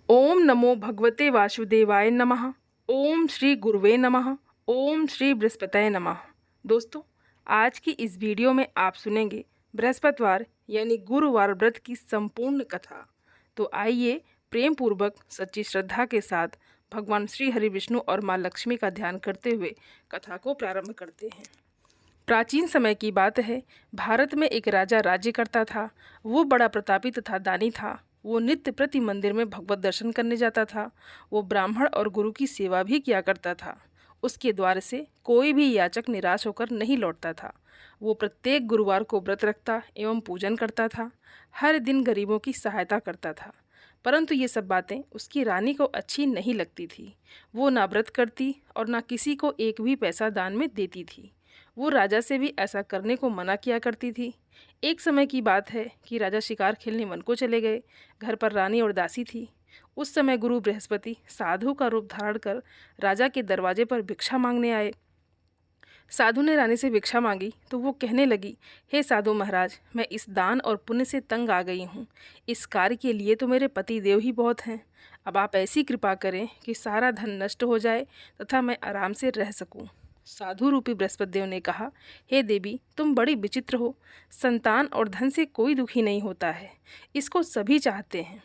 ओम नमो भगवते वासुदेवाय नमः। ओम श्री गुरुवे नमः। ओम श्री बृहस्पतये नमः। दोस्तों, आज की इस वीडियो में आप सुनेंगे बृहस्पतिवार यानी गुरुवार व्रत की संपूर्ण कथा। तो आइए प्रेम पूर्वक सच्ची श्रद्धा के साथ भगवान श्री हरि विष्णु और माँ लक्ष्मी का ध्यान करते हुए कथा को प्रारंभ करते हैं। प्राचीन समय की बात है। भारत में एक राजा राज्य करता था। वो बड़ा प्रतापी तथा दानी था। वो नित्य प्रति मंदिर में भगवत दर्शन करने जाता था। वो ब्राह्मण और गुरु की सेवा भी किया करता था। उसके द्वार से कोई भी याचक निराश होकर नहीं लौटता था। वो प्रत्येक गुरुवार को व्रत रखता एवं पूजन करता था। हर दिन गरीबों की सहायता करता था। परंतु ये सब बातें उसकी रानी को अच्छी नहीं लगती थी। वो ना व्रत करती और ना किसी को एक भी पैसा दान में देती थी। वो राजा से भी ऐसा करने को मना किया करती थी। एक समय की बात है कि राजा शिकार खेलने वन को चले गए। घर पर रानी और दासी थी। उस समय गुरु बृहस्पति साधु का रूप धारण कर राजा के दरवाजे पर भिक्षा मांगने आए। साधु ने रानी से भिक्षा मांगी तो वो कहने लगी, हे साधु महाराज, मैं इस दान और पुण्य से तंग आ गई हूँ। इस कार्य के लिए तो मेरे पति देव ही बहुत हैं। अब आप ऐसी कृपा करें कि सारा धन नष्ट हो जाए तथा मैं आराम से रह सकूँ। साधु रूपी बृहस्पति देव ने कहा, हे देवी, तुम बड़ी विचित्र हो। संतान और धन से कोई दुखी नहीं होता है। इसको सभी चाहते हैं।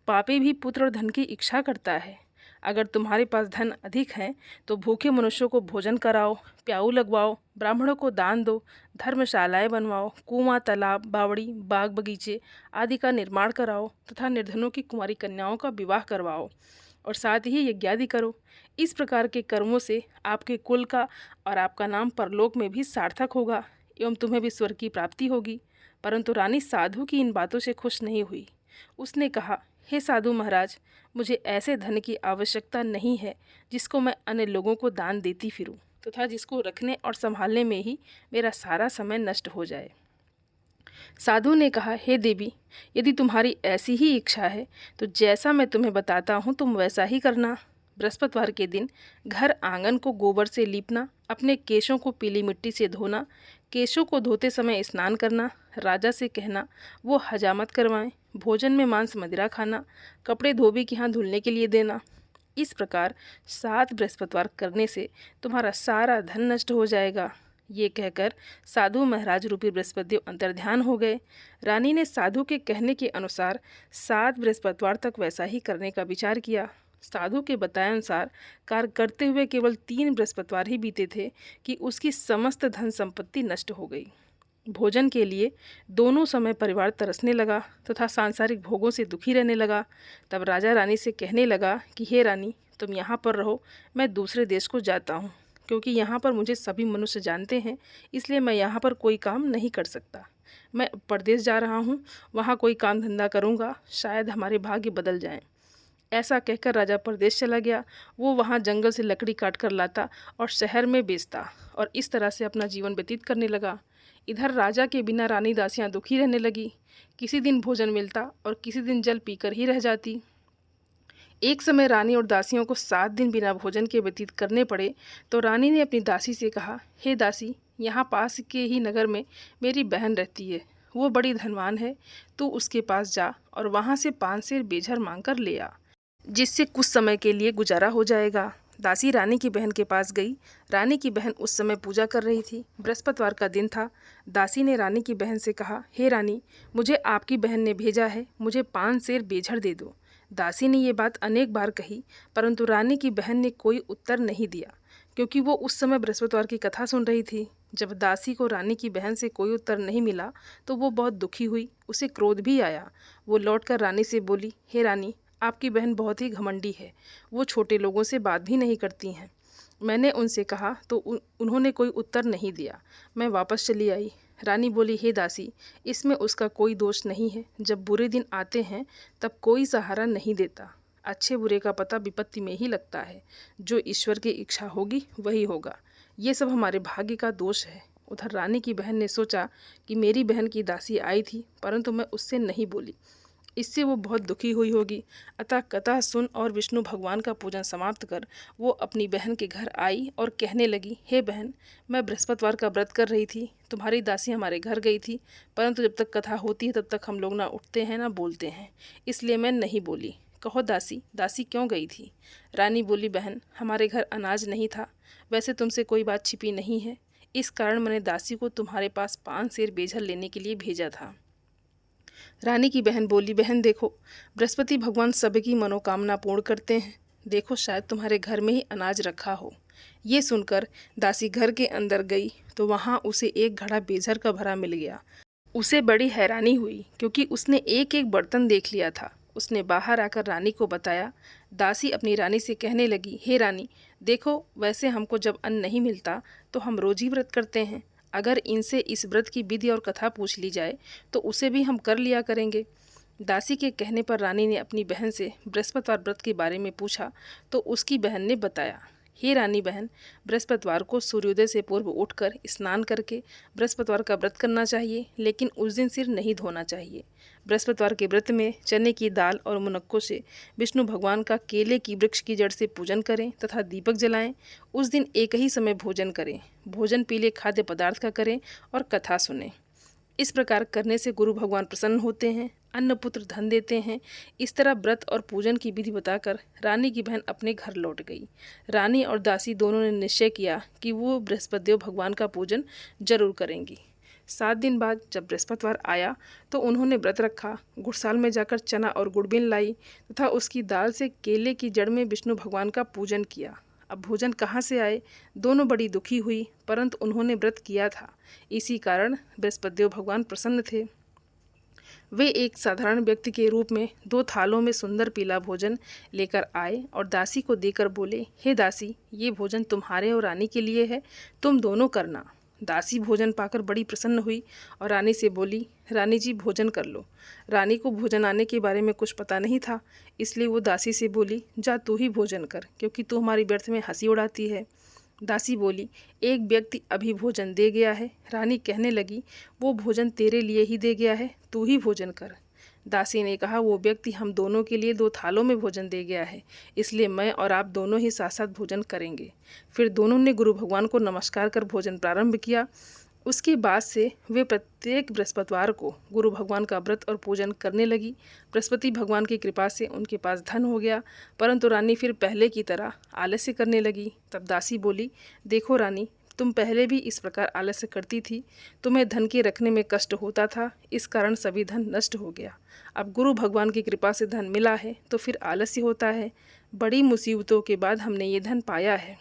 पापी भी पुत्र और धन की इच्छा करता है। अगर तुम्हारे पास धन अधिक है तो भूखे मनुष्यों को भोजन कराओ, प्याऊ लगवाओ, ब्राह्मणों को दान दो, धर्मशालाएं बनवाओ, कुआं, तालाब, बावड़ी, बाग बगीचे आदि का निर्माण कराओ तथा निर्धनों की कुंवारी कन्याओं का विवाह करवाओ और साथ ही यज्ञादि करो। इस प्रकार के कर्मों से आपके कुल का और आपका नाम परलोक में भी सार्थक होगा एवं तुम्हें भी स्वर्ग की प्राप्ति होगी। परंतु रानी साधु की इन बातों से खुश नहीं हुई। उसने कहा, हे साधु महाराज, मुझे ऐसे धन की आवश्यकता नहीं है जिसको मैं अन्य लोगों को दान देती फिरूं तथा जिसको रखने और संभालने में ही मेरा सारा समय नष्ट हो जाए। साधु ने कहा, हे देवी, यदि तुम्हारी ऐसी ही इच्छा है तो जैसा मैं तुम्हें बताता हूँ तुम वैसा ही करना। बृहस्पतिवार के दिन घर आंगन को गोबर से लीपना, अपने केशों को पीली मिट्टी से धोना, केशों को धोते समय स्नान करना, राजा से कहना वो हजामत करवाएं, भोजन में मांस मदिरा खाना, कपड़े धोबी के यहाँ धुलने के लिए देना। इस प्रकार 7 बृहस्पतिवार करने से तुम्हारा सारा धन नष्ट हो जाएगा। ये कहकर साधु महाराज रूपी बृहस्पति देव अंतर्ध्यान हो गए। रानी ने साधु के कहने के अनुसार 7 बृहस्पतिवार तक वैसा ही करने का विचार किया। साधु के बताए अनुसार कार्य करते हुए केवल 3 बृहस्पतिवार ही बीते थे कि उसकी समस्त धन संपत्ति नष्ट हो गई। भोजन के लिए दोनों समय परिवार तरसने लगा तथा सांसारिक भोगों से दुखी रहने लगा। तब राजा रानी से कहने लगा कि हे रानी, तुम यहाँ पर रहो, मैं दूसरे देश को जाता हूँ, क्योंकि यहाँ पर मुझे सभी मनुष्य जानते हैं, इसलिए मैं यहाँ पर कोई काम नहीं कर सकता। मैं परदेश जा रहा हूँ, वहाँ कोई काम धंधा करूँगा, शायद हमारे भाग्य बदल जाएं। ऐसा कहकर राजा परदेश चला गया। वो वहाँ जंगल से लकड़ी काट कर लाता और शहर में बेचता और इस तरह से अपना जीवन व्यतीत करने लगा। इधर राजा के बिना रानी दासियाँ दुखी रहने लगी। किसी दिन भोजन मिलता और किसी दिन जल पीकर ही रह जाती। एक समय रानी और दासियों को 7 दिन बिना भोजन के व्यतीत करने पड़े तो रानी ने अपनी दासी से कहा, हे दासी, यहाँ पास के ही नगर में मेरी बहन रहती है। वो बड़ी धनवान है। तू उसके पास जा और वहाँ से 5 सेर बेझर मांग कर ले आ, जिससे कुछ समय के लिए गुजारा हो जाएगा। दासी रानी की बहन के पास गई। रानी की बहन उस समय पूजा कर रही थी। बृहस्पतिवार का दिन था। दासी ने रानी की बहन से कहा, हे रानी, मुझे आपकी बहन ने भेजा है, मुझे 5 सेर बेझर दे दो। दासी ने ये बात अनेक बार कही, परंतु रानी की बहन ने कोई उत्तर नहीं दिया, क्योंकि वो उस समय बृहस्पतिवार की कथा सुन रही थी। जब दासी को रानी की बहन से कोई उत्तर नहीं मिला तो वो बहुत दुखी हुई। उसे क्रोध भी आया। वो लौटकर रानी से बोली, हे रानी, आपकी बहन बहुत ही घमंडी है। वो छोटे लोगों से बात भी नहीं करती हैं। मैंने उनसे कहा तो उन्होंने कोई उत्तर नहीं दिया। मैं वापस चली आई। रानी बोली, हे दासी, इसमें उसका कोई दोष नहीं है। जब बुरे दिन आते हैं तब कोई सहारा नहीं देता। अच्छे बुरे का पता विपत्ति में ही लगता है। जो ईश्वर की इच्छा होगी वही होगा। ये सब हमारे भाग्य का दोष है। उधर रानी की बहन ने सोचा कि मेरी बहन की दासी आई थी, परंतु मैं उससे नहीं बोली, इससे वो बहुत दुखी हुई होगी। अतः कथा सुन और विष्णु भगवान का पूजन समाप्त कर वो अपनी बहन के घर आई और कहने लगी, हे बहन, मैं बृहस्पतिवार का व्रत कर रही थी। तुम्हारी दासी हमारे घर गई थी, परंतु जब तक कथा होती है तब तक हम लोग ना उठते हैं ना बोलते हैं, इसलिए मैं नहीं बोली। कहो दासी, दासी क्यों गई थी? रानी बोली, बहन हमारे घर अनाज नहीं था। वैसे तुमसे कोई बात छिपी नहीं है, इस कारण मैंने दासी को तुम्हारे पास 5 सेर बेझर लेने के लिए भेजा था। रानी की बहन बोली, बहन देखो, बृहस्पति भगवान सबकी मनोकामना पूर्ण करते हैं। देखो शायद तुम्हारे घर में ही अनाज रखा हो। ये सुनकर दासी घर के अंदर गई तो वहाँ उसे एक घड़ा बेझर का भरा मिल गया। उसे बड़ी हैरानी हुई क्योंकि उसने एक एक बर्तन देख लिया था। उसने बाहर आकर रानी को बताया। दासी अपनी रानी से कहने लगी, हे रानी देखो, वैसे हमको जब अन्न नहीं मिलता तो हम रोजी व्रत करते हैं। अगर इनसे इस व्रत की विधि और कथा पूछ ली जाए तो उसे भी हम कर लिया करेंगे। दासी के कहने पर रानी ने अपनी बहन से बृहस्पतिवार व्रत के बारे में पूछा तो उसकी बहन ने बताया, हे रानी बहन, बृहस्पतिवार को सूर्योदय से पूर्व उठकर स्नान करके बृहस्पतिवार का व्रत करना चाहिए, लेकिन उस दिन सिर नहीं धोना चाहिए। बृहस्पतिवार के व्रत में चने की दाल और मुनक्कों से विष्णु भगवान का केले की वृक्ष की जड़ से पूजन करें तथा दीपक जलाएं। उस दिन एक ही समय भोजन करें। भोजन पीले खाद्य पदार्थ का करें और कथा सुनें। इस प्रकार करने से गुरु भगवान प्रसन्न होते हैं, अन्न पुत्र धन देते हैं। इस तरह व्रत और पूजन की विधि बताकर रानी की बहन अपने घर लौट गई। रानी और दासी दोनों ने निश्चय किया कि वो बृहस्पतिदेव भगवान का पूजन जरूर करेंगी। 7 दिन बाद जब बृहस्पतिवार आया तो उन्होंने व्रत रखा। गुड़साल में जाकर चना और गुड़बिन लाई तथा उसकी दाल से केले की जड़ में विष्णु भगवान का पूजन किया। अब भोजन कहाँ से आए? दोनों बड़ी दुखी हुई, परंतु उन्होंने व्रत किया था, इसी कारण बृहस्पतिदेव भगवान प्रसन्न थे। वे एक साधारण व्यक्ति के रूप में 2 थालों में सुंदर पीला भोजन लेकर आए और दासी को देकर बोले, हे दासी, ये भोजन तुम्हारे और रानी के लिए है, तुम दोनों करना। दासी भोजन पाकर बड़ी प्रसन्न हुई और रानी से बोली, रानी जी भोजन कर लो। रानी को भोजन आने के बारे में कुछ पता नहीं था, इसलिए वो दासी से बोली, जा तू ही भोजन कर, क्योंकि तू हमारी व्यर्थ में हंसी उड़ाती है। दासी बोली, एक व्यक्ति अभी भोजन दे गया है। रानी कहने लगी, वो भोजन तेरे लिए ही दे गया है, तू ही भोजन कर। दासी ने कहा, वो व्यक्ति हम दोनों के लिए 2 थालों में भोजन दे गया है, इसलिए मैं और आप दोनों ही साथ साथ भोजन करेंगे। फिर दोनों ने गुरु भगवान को नमस्कार कर भोजन प्रारंभ किया। उसके बाद से वे प्रत्येक बृहस्पतिवार को गुरु भगवान का व्रत और पूजन करने लगी। बृहस्पति भगवान की कृपा से उनके पास धन हो गया, परंतु रानी फिर पहले की तरह आलस्य करने लगी। तब दासी बोली, देखो रानी, तुम पहले भी इस प्रकार आलस्य करती थी, तुम्हें धन के रखने में कष्ट होता था, इस कारण सभी धन नष्ट हो गया। अब गुरु भगवान की कृपा से धन मिला है तो फिर आलस्य होता है। बड़ी मुसीबतों के बाद हमने ये धन पाया है,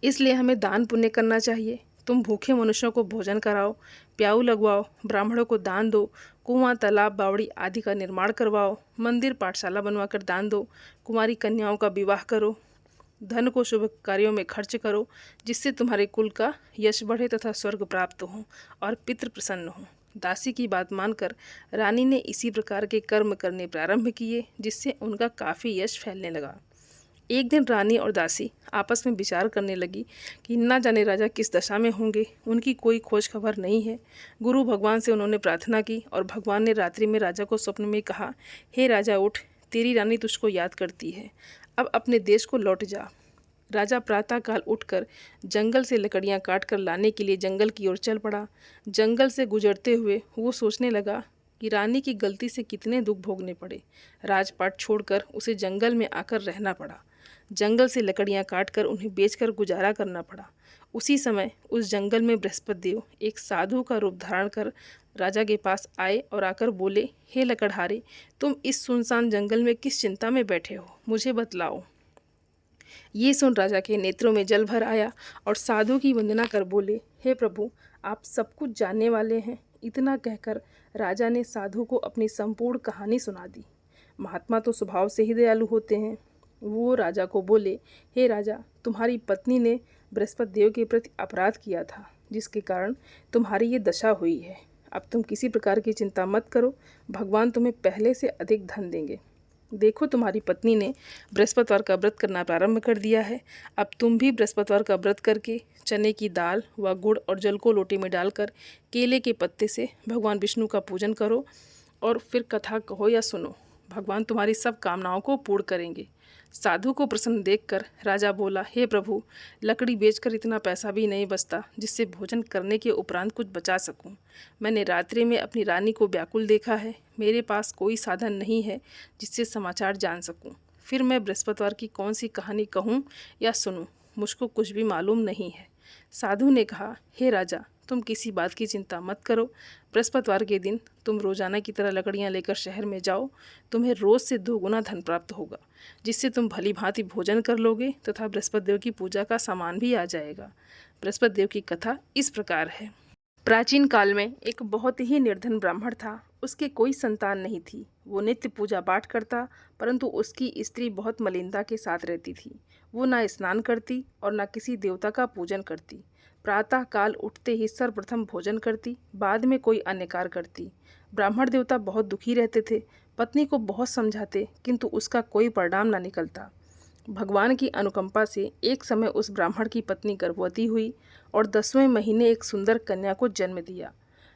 इसलिए हमें दान पुण्य करना चाहिए। तुम भूखे मनुष्यों को भोजन कराओ, प्याऊ लगवाओ, ब्राह्मणों को दान दो, कुआं, तालाब, बावड़ी आदि का निर्माण करवाओ, मंदिर पाठशाला बनवाकर दान दो, कुमारी कन्याओं का विवाह करो, धन को शुभ कार्यों में खर्च करो, जिससे तुम्हारे कुल का यश बढ़े तथा स्वर्ग प्राप्त हो और पितृ प्रसन्न हो। दासी की बात मानकर रानी ने इसी प्रकार के कर्म करने प्रारंभ किए, जिससे उनका काफ़ी यश फैलने लगा। एक दिन रानी और दासी आपस में विचार करने लगी कि न जाने राजा किस दशा में होंगे, उनकी कोई खोज खबर नहीं है। गुरु भगवान से उन्होंने प्रार्थना की और भगवान ने रात्रि में राजा को स्वप्न में कहा, हे राजा उठ, तेरी रानी तुझको याद करती है, अब अपने देश को लौट जा। राजा प्रातःकाल उठकर जंगल से लकड़ियाँ काट कर लाने के लिए जंगल की ओर चल पड़ा। जंगल से गुजरते हुए वो सोचने लगा कि रानी की गलती से कितने दुख भोगने पड़े। राजपाट छोड़कर उसे जंगल में आकर रहना पड़ा। जंगल से लकड़ियाँ काटकर उन्हें बेचकर गुजारा करना पड़ा। उसी समय उस जंगल में बृहस्पति देव एक साधु का रूप धारण कर राजा के पास आए और आकर बोले, हे लकड़हारे, तुम इस सुनसान जंगल में किस चिंता में बैठे हो, मुझे बतलाओ। ये सुन राजा के नेत्रों में जल भर आया और साधु की वंदना कर बोले, हे प्रभु, आप सब कुछ जानने वाले हैं। इतना कहकर राजा ने साधु को अपनी संपूर्ण कहानी सुना दी। महात्मा तो स्वभाव से ही दयालु होते हैं। वो राजा को बोले, हे राजा, तुम्हारी पत्नी ने बृहस्पति देव के प्रति अपराध किया था, जिसके कारण तुम्हारी ये दशा हुई है। अब तुम किसी प्रकार की चिंता मत करो, भगवान तुम्हें पहले से अधिक धन देंगे। देखो, तुम्हारी पत्नी ने बृहस्पतिवार का व्रत करना प्रारंभ कर दिया है। अब तुम भी बृहस्पतिवार का व्रत करके चने की दाल व गुड़ और जल को लोटे में डालकर केले के पत्ते से भगवान विष्णु का पूजन करो और फिर कथा कहो या सुनो। भगवान तुम्हारी सब कामनाओं को पूर्ण करेंगे। साधु को प्रसन्न देखकर राजा बोला, हे प्रभु, लकड़ी बेचकर इतना पैसा भी नहीं बचता जिससे भोजन करने के उपरांत कुछ बचा सकूं। मैंने रात्रि में अपनी रानी को व्याकुल देखा है। मेरे पास कोई साधन नहीं है जिससे समाचार जान सकूं। फिर मैं बृहस्पतिवार की कौन सी कहानी कहूं या सुनूं, मुझको कुछ भी मालूम नहीं है। साधु ने कहा, हे राजा, तुम किसी बात की चिंता मत करो। बृहस्पतिवार के दिन तुम रोजाना की तरह लकड़ियां लेकर शहर में जाओ। तुम्हें रोज से 2 गुना धन प्राप्त होगा, जिससे तुम भली भांति भोजन कर लोगे तथा बृहस्पति देव की पूजा का सामान भी आ जाएगा। बृहस्पति देव की कथा इस प्रकार है। प्राचीन काल में एक बहुत ही निर्धन ब्राह्मण था। उसके कोई संतान नहीं थी। वो नित्य पूजा पाठ करता, परंतु उसकी स्त्री बहुत मलिनता के साथ रहती थी। वो ना स्नान करती और ना किसी देवता का पूजन करती। प्रातः काल उठते ही सर्वप्रथम भोजन करती, बाद में कोई अन्य कार्य करती। ब्राह्मण देवता बहुत दुखी रहते थे। पत्नी को बहुत समझाते, किंतु उसका कोई परिणाम न निकलता। भगवान की अनुकंपा से एक समय उस ब्राह्मण की पत्नी गर्भवती हुई और 10वें महीने एक सुंदर कन्या को जन्म दिया।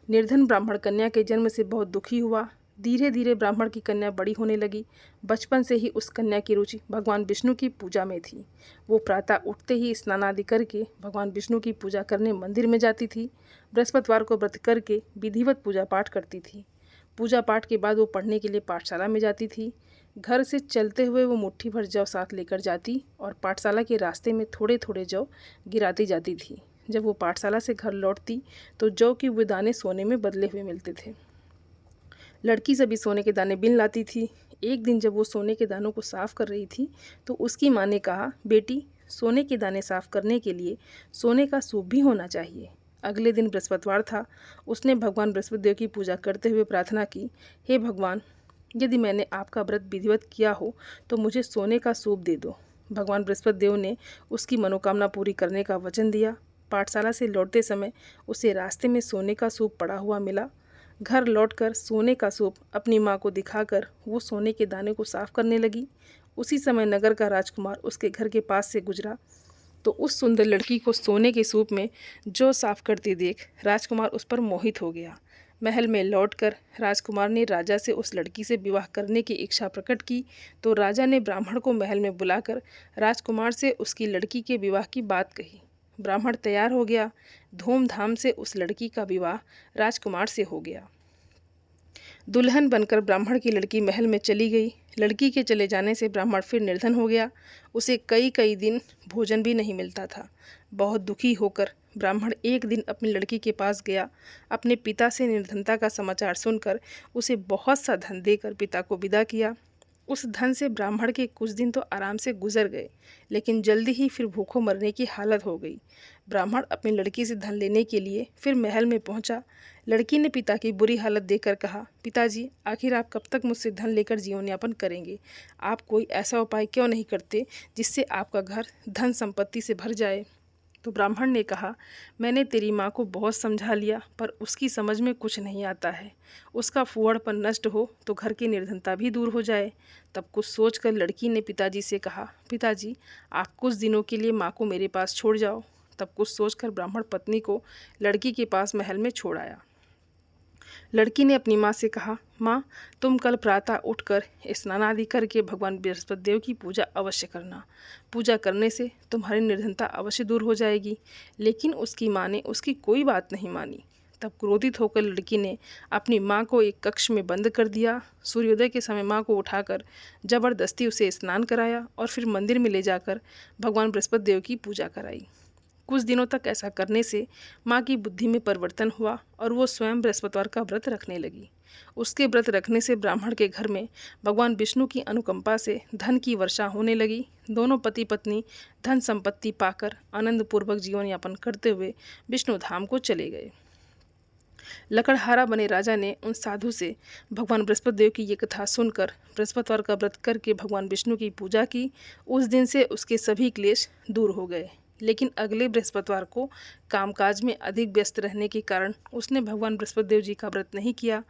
निर्धन ब्राह्मण कन्या के जन्म से बहुत दुखी हुआ। धीरे धीरे ब्राह्मण की कन्या बड़ी होने लगी। बचपन से ही उस कन्या की रुचि भगवान विष्णु की पूजा में थी। वो प्रातः उठते ही स्नान आदि करके भगवान विष्णु की पूजा करने मंदिर में जाती थी। बृहस्पतिवार को व्रत करके विधिवत पूजा पाठ करती थी। पूजा पाठ के बाद वो पढ़ने के लिए पाठशाला में जाती थी। घर से चलते हुए वो मुट्ठी भर जौ साथ लेकर जाती और पाठशाला के रास्ते में थोड़े थोड़े जौ गिराती जाती थी। जब वो पाठशाला से घर लौटती तो जौ के वो दाने सोने में बदले हुए मिलते थे। लड़की सभी सोने के दाने बिन लाती थी। एक दिन जब वो सोने के दानों को साफ कर रही थी तो उसकी माँ ने कहा, बेटी, सोने के दाने साफ करने के लिए सोने का सूप भी होना चाहिए। अगले दिन बृहस्पतिवार था। उसने भगवान बृहस्पति देव की पूजा करते हुए प्रार्थना की, हे भगवान, यदि मैंने आपका व्रत विधिवत किया हो तो मुझे सोने का सूप दे दो। भगवान बृहस्पति देव ने उसकी मनोकामना पूरी करने का वचन दिया। पाठशाला से लौटते समय उसे रास्ते में सोने का सूप पड़ा हुआ मिला। घर लौटकर सोने का सूप अपनी माँ को दिखाकर वो सोने के दाने को साफ करने लगी। उसी समय नगर का राजकुमार उसके घर के पास से गुजरा तो उस सुंदर लड़की को सोने के सूप में जो साफ करते देख राजकुमार उस पर मोहित हो गया। महल में लौटकर राजकुमार ने राजा से उस लड़की से विवाह करने की इच्छा प्रकट की तो राजा ने ब्राह्मण को महल में बुलाकर राजकुमार से उसकी लड़की के विवाह की बात कही। ब्राह्मण तैयार हो गया। धूमधाम से उस लड़की का विवाह राजकुमार से हो गया। दुल्हन बनकर ब्राह्मण की लड़की महल में चली गई। लड़की के चले जाने से ब्राह्मण फिर निर्धन हो गया। उसे कई कई दिन भोजन भी नहीं मिलता था। बहुत दुखी होकर ब्राह्मण एक दिन अपनी लड़की के पास गया। अपने पिता से निर्धनता का समाचार सुनकर उसे बहुत सा धन देकर पिता को विदा किया। उस धन से ब्राह्मण के कुछ दिन तो आराम से गुजर गए, लेकिन जल्दी ही फिर भूखों मरने की हालत हो गई। ब्राह्मण अपनी लड़की से धन लेने के लिए फिर महल में पहुंचा। लड़की ने पिता की बुरी हालत देखकर कहा, पिताजी, आखिर आप कब तक मुझसे धन लेकर जीवन यापन करेंगे? आप कोई ऐसा उपाय क्यों नहीं करते जिससे आपका घर धन संपत्ति से भर जाए? तो ब्राह्मण ने कहा, मैंने तेरी माँ को बहुत समझा लिया, पर उसकी समझ में कुछ नहीं आता है। उसका फुहड़पन नष्ट हो तो घर की निर्धनता भी दूर हो जाए। तब कुछ सोचकर लड़की ने पिताजी से कहा, पिताजी, आप कुछ दिनों के लिए माँ को मेरे पास छोड़ जाओ। तब कुछ सोचकर ब्राह्मण पत्नी को लड़की के पास महल में छोड़ आया। लड़की ने अपनी माँ से कहा, माँ, तुम कल प्रातः उठकर स्नान आदि करके भगवान बृहस्पति देव की पूजा अवश्य करना। पूजा करने से तुम्हारी निर्धनता अवश्य दूर हो जाएगी। लेकिन उसकी माँ ने उसकी कोई बात नहीं मानी। तब क्रोधित होकर लड़की ने अपनी माँ को एक कक्ष में बंद कर दिया। सूर्योदय के समय माँ को उठाकर जबरदस्ती उसे स्नान कराया और फिर मंदिर में ले जाकर भगवान बृहस्पति देव की पूजा कराई। कुछ दिनों तक ऐसा करने से माँ की बुद्धि में परिवर्तन हुआ और वो स्वयं बृहस्पतिवार का व्रत रखने लगी। उसके व्रत रखने से ब्राह्मण के घर में भगवान विष्णु की अनुकंपा से धन की वर्षा होने लगी। दोनों पति पत्नी धन संपत्ति पाकर आनंदपूर्वक जीवन यापन करते हुए विष्णु धाम को चले गए। लकड़हारा बने राजा ने उन साधु से भगवान बृहस्पति देव की ये कथा सुनकर बृहस्पतिवार का व्रत करके भगवान विष्णु की पूजा की। उस दिन से उसके सभी क्लेश दूर हो गए। लेकिन अगले बृहस्पतिवार को कामकाज में अधिक व्यस्त रहने के कारण उसने भगवान बृहस्पति देव जी का व्रत नहीं किया।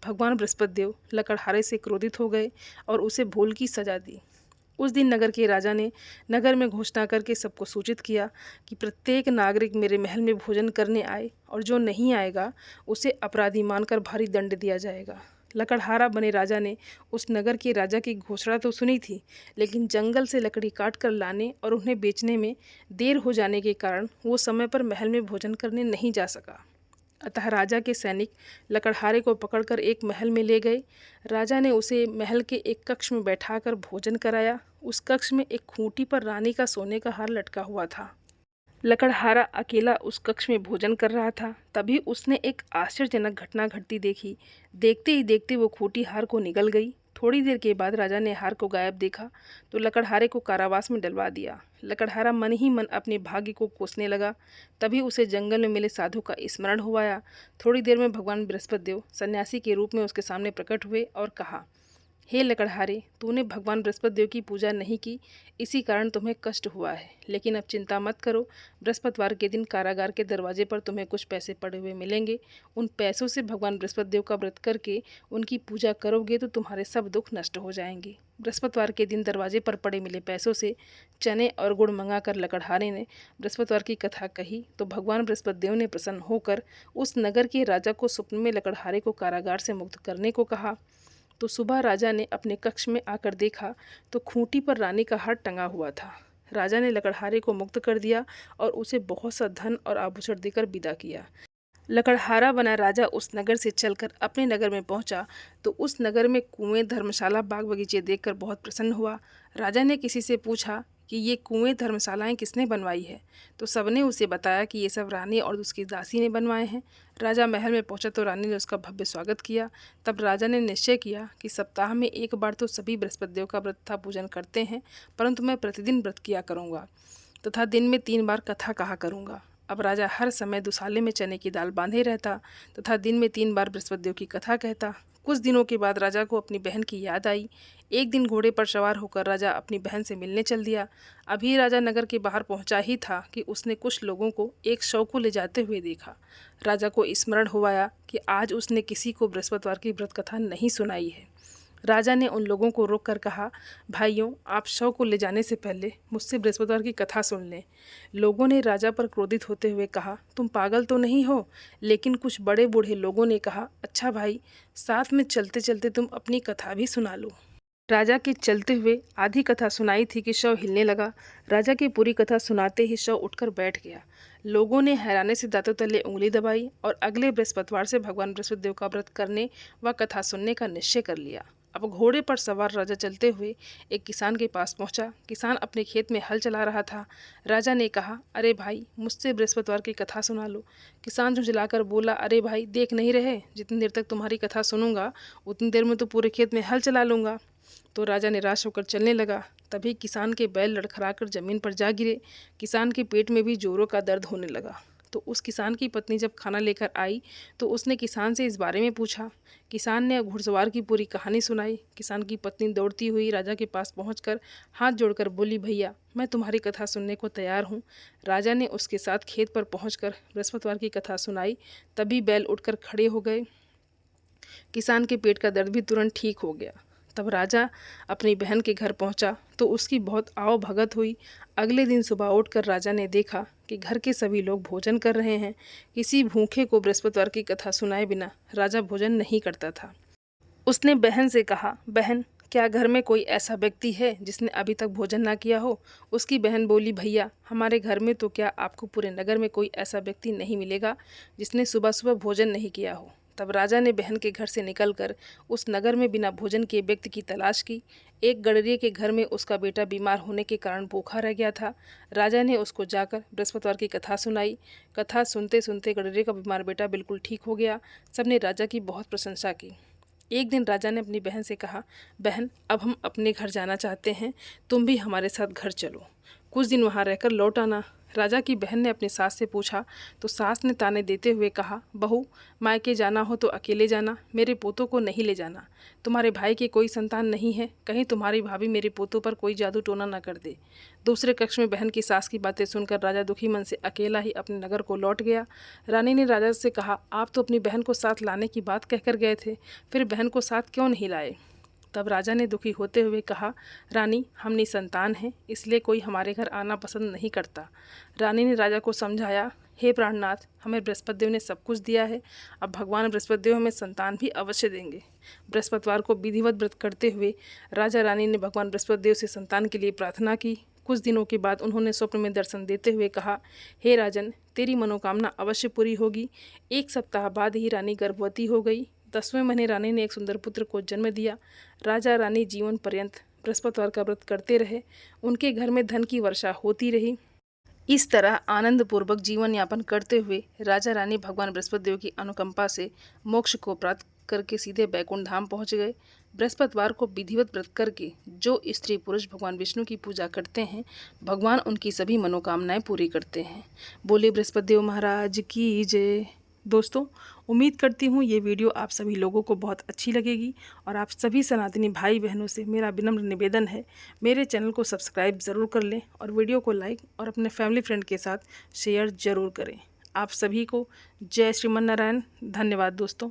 भगवान बृहस्पति देव लकड़हारे से क्रोधित हो गए और उसे भूल की सजा दी। उस दिन नगर के राजा ने नगर में घोषणा करके सबको सूचित किया कि प्रत्येक नागरिक मेरे महल में भोजन करने आए और जो नहीं आएगा उसे अपराधी मानकर भारी दंड दिया जाएगा। लकड़हारा बने राजा ने उस नगर के राजा की घोषणा तो सुनी थी, लेकिन जंगल से लकड़ी काट कर लाने और उन्हें बेचने में देर हो जाने के कारण वो समय पर महल में भोजन करने नहीं जा सका। अतः राजा के सैनिक लकड़हारे को पकड़कर एक महल में ले गए। राजा ने उसे महल के एक कक्ष में बैठाकर भोजन कराया। उस कक्ष में एक खूंटी पर रानी का सोने का हार लटका हुआ था। लकड़हारा अकेला उस कक्ष में भोजन कर रहा था। तभी उसने एक आश्चर्यजनक घटना घटती देखी। देखते ही देखते वो खूंटी हार को निगल गई। थोड़ी देर के बाद राजा ने हार को गायब देखा तो लकड़हारे को कारावास में डलवा दिया। लकड़हारा मन ही मन अपने भाग्य को कोसने लगा। तभी उसे जंगल में मिले साधु का स्मरण हुआ आया। थोड़ी देर में भगवान बृहस्पति देव सन्यासी के रूप में उसके सामने प्रकट हुए और कहा, हे लकड़हारे, तूने भगवान बृहस्पति देव की पूजा नहीं की, इसी कारण तुम्हें कष्ट हुआ है। लेकिन अब चिंता मत करो, बृहस्पतिवार के दिन कारागार के दरवाजे पर तुम्हें कुछ पैसे पड़े हुए मिलेंगे। उन पैसों से भगवान बृहस्पति देव का व्रत करके उनकी पूजा करोगे तो तुम्हारे सब दुख नष्ट हो जाएंगे। बृहस्पतिवार के दिन दरवाजे पर पड़े मिले पैसों से चने और गुड़ मंगाकर लकड़हारे ने बृहस्पतिवार की कथा कही तो भगवान बृहस्पति देव ने प्रसन्न होकर उस नगर के राजा को स्वप्न में लकड़हारे को कारागार से मुक्त करने को कहा। तो सुबह राजा ने अपने कक्ष में आकर देखा तो खूंटी पर रानी का हार टंगा हुआ था। राजा ने लकड़हारे को मुक्त कर दिया और उसे बहुत सा धन और आभूषण देकर विदा किया। लकड़हारा बना राजा उस नगर से चलकर अपने नगर में पहुंचा तो उस नगर में कुएं, धर्मशाला, बाग बगीचे देखकर बहुत प्रसन्न हुआ। राजा ने किसी से पूछा कि ये कुएं, धर्मशालाएं किसने बनवाई है, तो सबने उसे बताया कि ये सब रानी और उसकी दासी ने बनवाए हैं। राजा महल में पहुंचा तो रानी ने उसका भव्य स्वागत किया। तब राजा ने निश्चय किया कि सप्ताह में एक बार तो सभी बृहस्पति देव का व्रत था पूजन करते हैं, परंतु मैं प्रतिदिन व्रत किया करूँगा तथा दिन में 3 बार कथा कहा करूँगा। अब राजा हर समय दुसाले में चने की दाल बांधे रहता तथा दिन में 3 बार बृहस्पति देव की कथा कहता। कुछ दिनों के बाद राजा को अपनी बहन की याद आई। एक दिन घोड़े पर सवार होकर राजा अपनी बहन से मिलने चल दिया। अभी राजा नगर के बाहर पहुंचा ही था कि उसने कुछ लोगों को एक शव को ले जाते हुए देखा। राजा को स्मरण हुआ आया कि आज उसने किसी को बृहस्पतिवार की व्रत कथा नहीं सुनाई है। राजा ने उन लोगों को रोककर कहा, भाइयों, आप शव को ले जाने से पहले मुझसे बृहस्पतिवार की कथा सुन लें। लोगों ने राजा पर क्रोधित होते हुए कहा, तुम पागल तो नहीं हो? लेकिन कुछ बड़े बूढ़े लोगों ने कहा, अच्छा भाई, साथ में चलते चलते तुम अपनी कथा भी सुना लो। राजा के चलते हुए आधी कथा सुनाई थी कि शव हिलने लगा। राजा की पूरी कथा सुनाते ही शव उठकर बैठ गया। लोगों ने हैरानी से दांतों तले उंगली दबाई और अगले बृहस्पतिवार से भगवान बृहस्पति देव का व्रत करने व कथा सुनने का निश्चय कर लिया। अब घोड़े पर सवार राजा चलते हुए एक किसान के पास पहुंचा। किसान अपने खेत में हल चला रहा था। राजा ने कहा, अरे भाई, मुझसे बृहस्पतिवार की कथा सुना लो। किसान झुंझलाकर बोला, अरे भाई, देख नहीं रहे, जितनी देर तक तुम्हारी कथा सुनूंगा उतनी देर में तो पूरे खेत में हल चला लूँगा। तो राजा निराश होकर चलने लगा। तभी किसान के बैल लड़खड़ाकर जमीन पर जा गिरे। किसान के पेट में भी जोरों का दर्द होने लगा। तो उस किसान की पत्नी जब खाना लेकर आई तो उसने किसान से इस बारे में पूछा। किसान ने घुड़सवार की पूरी कहानी सुनाई। किसान की पत्नी दौड़ती हुई राजा के पास पहुंचकर हाथ जोड़कर बोली, भैया, मैं तुम्हारी कथा सुनने को तैयार हूँ। राजा ने उसके साथ खेत पर पहुंचकर बृहस्पतिवार की कथा सुनाई। तभी बैल उठकर खड़े हो गए। किसान के पेट का दर्द भी तुरंत ठीक हो गया। तब राजा अपनी बहन के घर पहुंचा तो उसकी बहुत आओ भगत हुई। अगले दिन सुबह उठकर राजा ने देखा कि घर के सभी लोग भोजन कर रहे हैं। किसी भूखे को बृहस्पतिवार की कथा सुनाए बिना राजा भोजन नहीं करता था। उसने बहन से कहा, बहन, क्या घर में कोई ऐसा व्यक्ति है जिसने अभी तक भोजन ना किया हो? उसकी बहन बोली, भैया, हमारे घर में तो क्या, आपको पूरे नगर में कोई ऐसा व्यक्ति नहीं मिलेगा जिसने सुबह सुबह भोजन नहीं किया हो। तब राजा ने बहन के घर से निकलकर उस नगर में बिना भोजन किए व्यक्ति की तलाश की। एक गडरिये के घर में उसका बेटा बीमार होने के कारण भूखा रह गया था। राजा ने उसको जाकर बृहस्पतिवार की कथा सुनाई। कथा सुनते सुनते गडरिये का बीमार बेटा बिल्कुल ठीक हो गया। सबने राजा की बहुत प्रशंसा की। एक दिन राजा ने अपनी बहन से कहा, बहन, अब हम अपने घर जाना चाहते हैं, तुम भी हमारे साथ घर चलो, कुछ दिन वहाँ रहकर लौट आना। राजा की बहन ने अपनी सास से पूछा तो सास ने ताने देते हुए कहा, बहू, मायके जाना हो तो अकेले जाना, मेरे पोतों को नहीं ले जाना। तुम्हारे भाई की कोई संतान नहीं है, कहीं तुम्हारी भाभी मेरे पोतों पर कोई जादू टोना न कर दे। दूसरे कक्ष में बहन की सास की बातें सुनकर राजा दुखी मन से अकेला ही अपने नगर को लौट गया। रानी ने राजा से कहा, आप तो अपनी बहन को साथ लाने की बात कहकर गए थे, फिर बहन को साथ क्यों नहीं लाए? तब राजा ने दुखी होते हुए कहा, रानी, हम निसंतान हैं, इसलिए कोई हमारे घर आना पसंद नहीं करता। रानी ने राजा को समझाया हे प्राणनाथ, हमें बृहस्पति देव ने सब कुछ दिया है, अब भगवान बृहस्पति देव हमें संतान भी अवश्य देंगे। बृहस्पतिवार को विधिवत व्रत करते हुए राजा रानी ने भगवान बृहस्पति देव से संतान के लिए प्रार्थना की। कुछ दिनों के बाद उन्होंने स्वप्न में दर्शन देते हुए कहा, हे राजन, तेरी मनोकामना अवश्य पूरी होगी। 1 सप्ताह बाद ही रानी गर्भवती हो गई। 10वें महीने रानी ने एक सुंदर पुत्र को जन्म दिया। राजा रानी जीवन पर्यंत बृहस्पतिवार का व्रत करते रहे। उनके घर में धन की वर्षा होती रही। इस तरह आनंदपूर्वक जीवन यापन करते हुए राजा रानी भगवान बृहस्पति देव की अनुकंपा से मोक्ष को प्राप्त करके सीधे बैकुंठ धाम पहुँच गए। बृहस्पतिवार को विधिवत व्रत करके जो स्त्री पुरुष भगवान विष्णु की पूजा करते हैं, भगवान उनकी सभी मनोकामनाएं पूरी करते हैं। बोले बृहस्पति देव महाराज की जय। दोस्तों, उम्मीद करती हूँ ये वीडियो आप सभी लोगों को बहुत अच्छी लगेगी और आप सभी सनातनी भाई बहनों से मेरा विनम्र निवेदन है, मेरे चैनल को सब्सक्राइब ज़रूर कर लें और वीडियो को लाइक और अपने फैमिली फ्रेंड के साथ शेयर ज़रूर करें। आप सभी को जय श्रीमन नारायण। धन्यवाद दोस्तों।